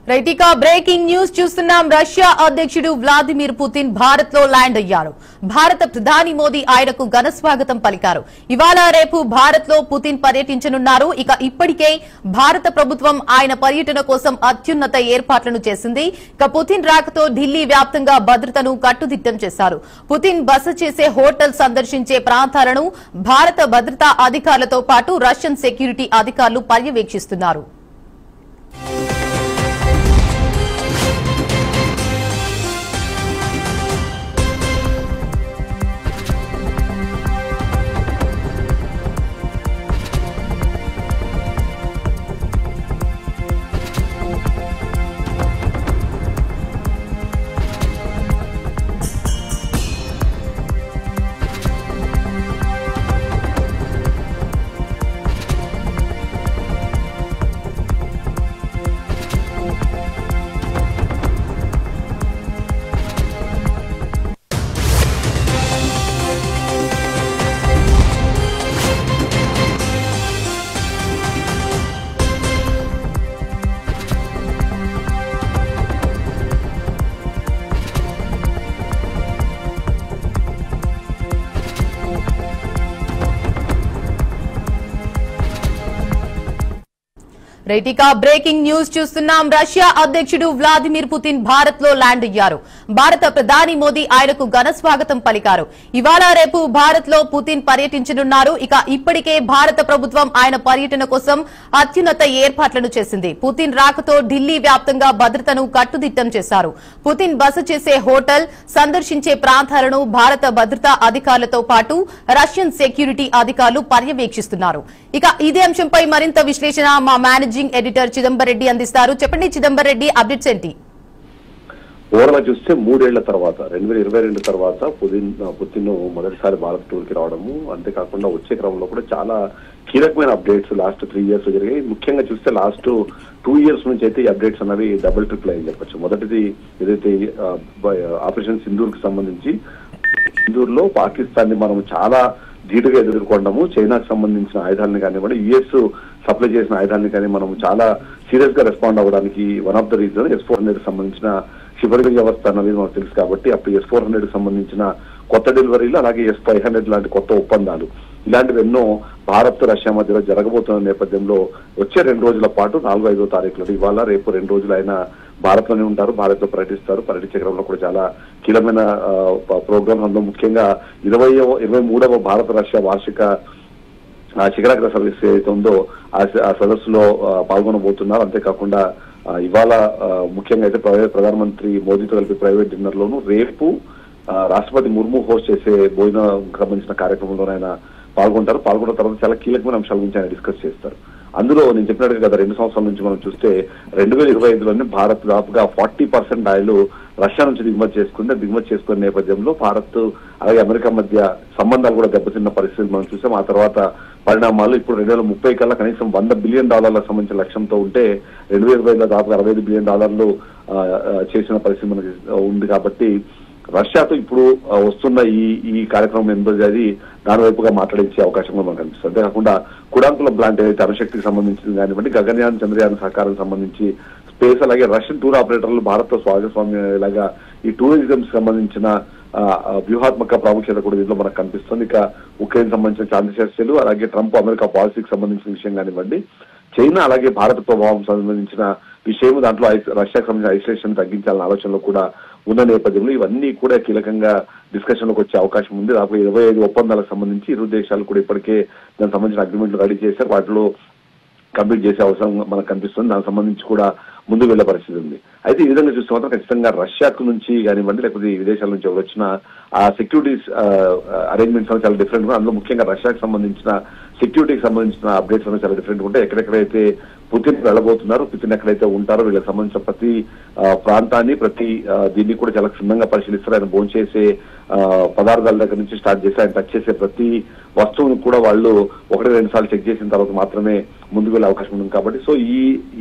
Right ఇక breaking news చూస్తున్నాం. Russia అధ్యక్షుడు వ్లాదిమిర్ పుతిన్ భారత్ లో ల్యాండ్ అయ్యారు. భారత ప్రధాని మోదీ ఆయనకు ఘన స్వాగతం పలికారు. ఇవాళ రేపు భారత్ లో పుతిన్ పర్యటించనున్నారు. ఇక ఇప్పటికే భారత ప్రభుత్వం ఆయన పర్యటన కోసం అత్యున్నత ఏర్పాట్లను చేసింది. ఇక పుతిన్ రాకతో ఢిల్లీ వ్యాప్తంగా భద్రతను కట్టుదిట్టం చేశారు. పుతిన్ బస చేసే హోటల్ సందర్శించే ప్రాంతాలను భారత భద్రతా అధికారులతో పాటు రష్యన్ సెక్యూరిటీ అధికారులు పర్యవేక్షిస్తున్నారు. రైట్ ఇక బ్రేకింగ్ న్యూస్ చూస్తున్నాం. రష్యా అధ్యక్షుడు వ్లాదిమిర్ పుతిన్ భారత్ లో ల్యాండ్ అయ్యారు. భారత ప్రధాని మోదీ ఆయనకు ఘన స్వాగతం పలికారు. ఇవాళ రేపు భారత్ లో పుతిన్ పర్యటించనున్నారు. ఇక ఇప్పటికే భారత ప్రభుత్వం ఆయన పర్యటన కోసం అత్యున్నత ఏర్పాట్లను చేసింది. పుతిన్ రాకతో ఢిల్లీ వ్యాప్తంగా భద్రతను కట్టుదిట్టం చేశారు. పుతిన్ బస చేసే హోటల్ సందర్శించే ప్రాంతాలను భారత భద్రతా అధికారులతో పాటు రష్యన్ సెక్యూరిటీ అధికారులు పర్యవేక్షిస్తున్నారు. ఇక ఇదే అంశంపై మరింత విశ్లేషణ మా మేనేజింగ్ ఎడిటర్ చిదంబర్ రెడ్డి అందిస్తారు. చెప్పండి చిదంబర్ రెడ్డి, అప్డేట్స్ ఏంటి? ఓవరాల్ చూస్తే 3 ఏళ్ల తర్వాత 2022 తర్వాత పుతిన్ మొదటిసారి భారత్ టూర్ కి రావడము, అంతేకాకుండా వచ్చే క్రమంలో కూడా చాలా కీలకమైన అప్డేట్స్ లాస్ట్ 3 ఇయర్స్ జరిగాయి. ముఖ్యంగా చూస్తే లాస్ట్ 2 ఇయర్స్ నుంచి అయితే ఈ అప్డేట్స్ అనేవి డబుల్ ట్రిపుల్ అయ్యి చెప్పచ్చు. మొదటిది ఏదైతే ఆపరేషన్ సింధూర్ కి సంబంధించి, సింధూర్ లో పాకిస్తాన్ ని మనం చాలా ధీటుగా ఎదుర్కొన్నాము. చైనాకు సంబంధించిన ఆయుధాలను కానివ్వండి, యుఎస్ సప్లై చేసిన ఆయుధాలను కానీ మనం చాలా సీరియస్ గా రెస్పాండ్ అవ్వడానికి one of the reason S-400 సంబంధించిన క్షిపణి వ్యవస్థ అనేది మనకు తెలుసు. కాబట్టి అప్పుడు S-400 సంబంధించిన కొత్త డెలివరీలు, అలాగే S-500 లాంటి కొత్త ఒప్పందాలు, ఇలాంటివి ఎన్నో భారత్ రష్యా మధ్యలో జరగబోతున్న నేపథ్యంలో వచ్చే 2 రోజుల పాటు 4-5వ తారీఖులో ఇవాళ రేపు 2 రోజులు ఆయన భారత్ లోనే ఉంటారు. భారత్ లో పర్యటిస్తారు. పర్యటించే క్రమంలో కూడా చాలా కీలకమైన ప్రోగ్రామ్స్, అందులో ముఖ్యంగా 23వ భారత రష్యా వార్షిక శిఖరాగ్ర సదస్సు ఏదైతే ఉందో ఆ సదస్సులో పాల్గొనబోతున్నారు. అంతేకాకుండా ఇవాళ ముఖ్యంగా అయితే ప్రధానమంత్రి మోదీతో కలిపి ప్రైవేట్ డిన్నర్ లోను, రేపు రాష్ట్రపతి ముర్ము హోస్ట్ చేసే భోజనం సంబంధించిన కార్యక్రమంలో ఆయన పాల్గొంటారు. పాల్గొన్న తర్వాత చాలా కీలకమైన అంశాల గురించి ఆయన డిస్కస్ చేస్తారు. అందులో నేను చెప్పినట్టుగా గత 2 సంవత్సరాల నుంచి మనం చూస్తే 2025లోనే భారత్ దాదాపుగా 40% ఆయిల్ రష్యా నుంచి దిగుమతి చేసుకునే నేపథ్యంలో భారత్ అలాగే అమెరికా మధ్య సంబంధాలు కూడా దెబ్బతిన్న పరిస్థితులు మనం చూసాం. ఆ తర్వాత పరిణామాలు ఇప్పుడు 2030 కల్లా కనీసం $100 బిలియన్ సంబంధించిన లక్ష్యంతో ఉంటే 2025లో దాదాపుగా $65 బిలియన్ చేసిన పరిస్థితి మనకి ఉంది. కాబట్టి రష్యాతో ఇప్పుడు వస్తున్న ఈ కార్యక్రమం ఎంతో అది దాని వైపుగా మాట్లాడించే అవకాశం కూడా మనకు కనిపిస్తుంది. అంతేకాకుండా కుడాంకుల ప్లాంట్ ఏదైతే అణుశక్తికి సంబంధించింది కానివ్వండి, గగనయాన్ చంద్రయాన్ సహకారం సంబంధించి స్పేస్, అలాగే రష్యన్ టూర్ ఆపరేటర్లు భారత్ తో భాగస్వామ్యం ఇలాగా ఈ టూరిజం సంబంధించిన వ్యూహాత్మక ప్రాముఖ్యత కూడా దీంట్లో మనకు కనిపిస్తుంది. ఇక ఉక్రెయిన్ సంబంధించిన శాంతి చర్చలు, అలాగే ట్రంప్ అమెరికా పాలసీకి సంబంధించిన విషయం కానివ్వండి, చైనా అలాగే భారత ప్రభావం సంబంధించిన విషయం, దాంట్లో రష్యాకు సంబంధించిన ఐసోలేషన్ తగ్గించాలన్న ఆలోచనలో కూడా ఉన్న నేపథ్యంలో ఇవన్నీ కూడా కీలకంగా డిస్కషన్ లోకి వచ్చే అవకాశం ఉంది. దాదాపు 25 ఒప్పందాలకు సంబంధించి ఇరు దేశాలు కూడా ఇప్పటికే దానికి సంబంధించిన అగ్రిమెంట్లు రెడీ చేశారు. వాటిలో కంప్లీట్ చేసే అవసరం మనకు కనిపిస్తుంది. దానికి సంబంధించి కూడా ముందుకు వెళ్లే పరిస్థితి ఉంది. అయితే ఈ విధంగా చూస్తే మాత్రం ఖచ్చితంగా రష్యాకు నుంచి కానివ్వండి, లేకపోతే విదేశాల నుంచి ఎవరు వచ్చిన ఆ సెక్యూరిటీస్ అరేంజ్మెంట్స్ అనేవి చాలా డిఫరెంట్ గా, అందులో ముఖ్యంగా రష్యాకు సంబంధించిన సెక్యూరిటీకి సంబంధించిన అప్డేట్స్ అనేవి చాలా డిఫరెంట్ ఉంటాయి. ఎక్కడెక్కడైతే పుతిన్ వెళ్ళబోతున్నారు, పుతిన్ ఎక్కడైతే ఉంటారో వీళ్ళకి సంబంధించిన ప్రతి ప్రాంతాన్ని, ప్రతి దీన్ని కూడా చాలా క్షుణ్ణంగా పరిశీలిస్తారు. ఆయన భోంచేసే పదార్థాల దగ్గర నుంచి స్టార్ట్ చేసి ఆయన టచ్ చేసే ప్రతి వస్తువును కూడా వాళ్ళు 1-2 సార్లు చెక్ చేసిన తర్వాత మాత్రమే ముందుకు వెళ్ళే అవకాశం ఉంది. కాబట్టి సో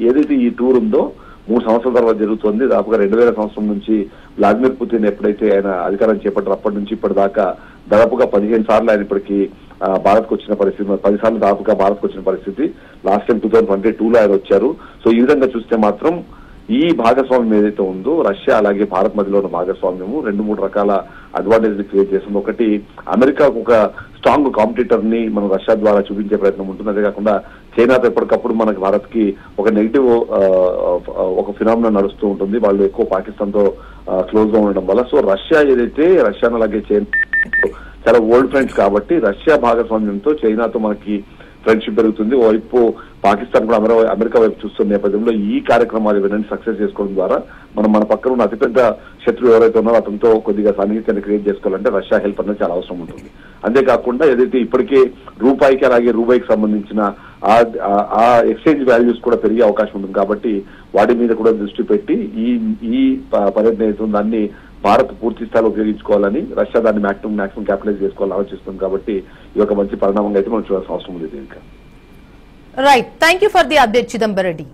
ఏదైతే ఈ టూర్ ఉందో 3 సంవత్సరాల తర్వాత జరుగుతుంది. దాదాపుగా 2000 సంవత్సరం నుంచి వ్లాదిమిర్ పుతిన్ ఎప్పుడైతే ఆయన అధికారం చేపట్టారో అప్పటి నుంచి ఇప్పటిదాకా దాదాపుగా 15 సార్లు ఆయన ఇప్పటికి భారత్కు వచ్చిన పరిస్థితి, 10 సార్లు దాదాపుగా భారత్కు వచ్చిన పరిస్థితి. లాస్ట్ టైం 2022లో ఆయన వచ్చారు. సో ఈ విధంగా చూస్తే మాత్రం ఈ భాగస్వామ్యం ఏదైతే ఉందో రష్యా అలాగే భారత్ మధ్యలో ఉన్న భాగస్వామ్యము 2-3 రకాల అడ్వాంటేజ్ క్రియేట్ చేస్తుంది. ఒకటి, అమెరికాకు ఒక స్ట్రాంగ్ కాంపిటీటర్ ని మనం రష్యా ద్వారా చూపించే ప్రయత్నం ఉంటుంది. అదే కాకుండా చైనాతో ఎప్పటికప్పుడు మనకి భారత్ కి ఒక నెగిటివ్ ఒక ఫినామినా నడుస్తూ ఉంటుంది. వాళ్ళు ఎక్కువ పాకిస్తాన్ తో క్లోజ్ గా ఉండడం వల్ల. సో రష్యా ఏదైతే రష్యాను అలాగే చైనా చాలా ఓల్డ్ ఫ్రెండ్స్ కాబట్టి రష్యా భాగస్వామ్యంతో చైనాతో మనకి ఫ్రెండ్షిప్ పెరుగుతుంది. ఓవైపు పాకిస్తాన్ కూడా అమెరికా వైపు చూస్తున్న నేపథ్యంలో ఈ కార్యక్రమాలు ఇవన్నీ సక్సెస్ చేసుకోవడం ద్వారా మనం మన పక్కన ఉన్న అతిపెద్ద శత్రువు ఎవరైతే ఉన్నారో అతనితో కొద్దిగా సన్నిహితాన్ని క్రియేట్ చేసుకోవాలంటే రష్యా హెల్ప్ అనేది చాలా అవసరం ఉంటుంది. అంతేకాకుండా ఏదైతే ఇప్పటికే రూపాయికి అలాగే రూపాయికి సంబంధించిన ఆ ఎక్స్చేంజ్ వాల్యూస్ కూడా పెరిగే అవకాశం ఉంటుంది. కాబట్టి వాటి మీద కూడా దృష్టి పెట్టి ఈ పర్యటన అయితే దాన్ని భారత్ పూర్తి స్థాయిలో ఉపయోగించుకోవాలని రష్యా దాన్ని మాక్సిమం క్యాపిటలైజ్ చేసుకోవాలని ఆలోచిస్తుంది. కాబట్టి ఇది ఒక మంచి పరిణామంగా అయితే మనం చూడాల్సిన అవసరం ఉంది. ఇంకా right, thank you for the update Chidambareddy.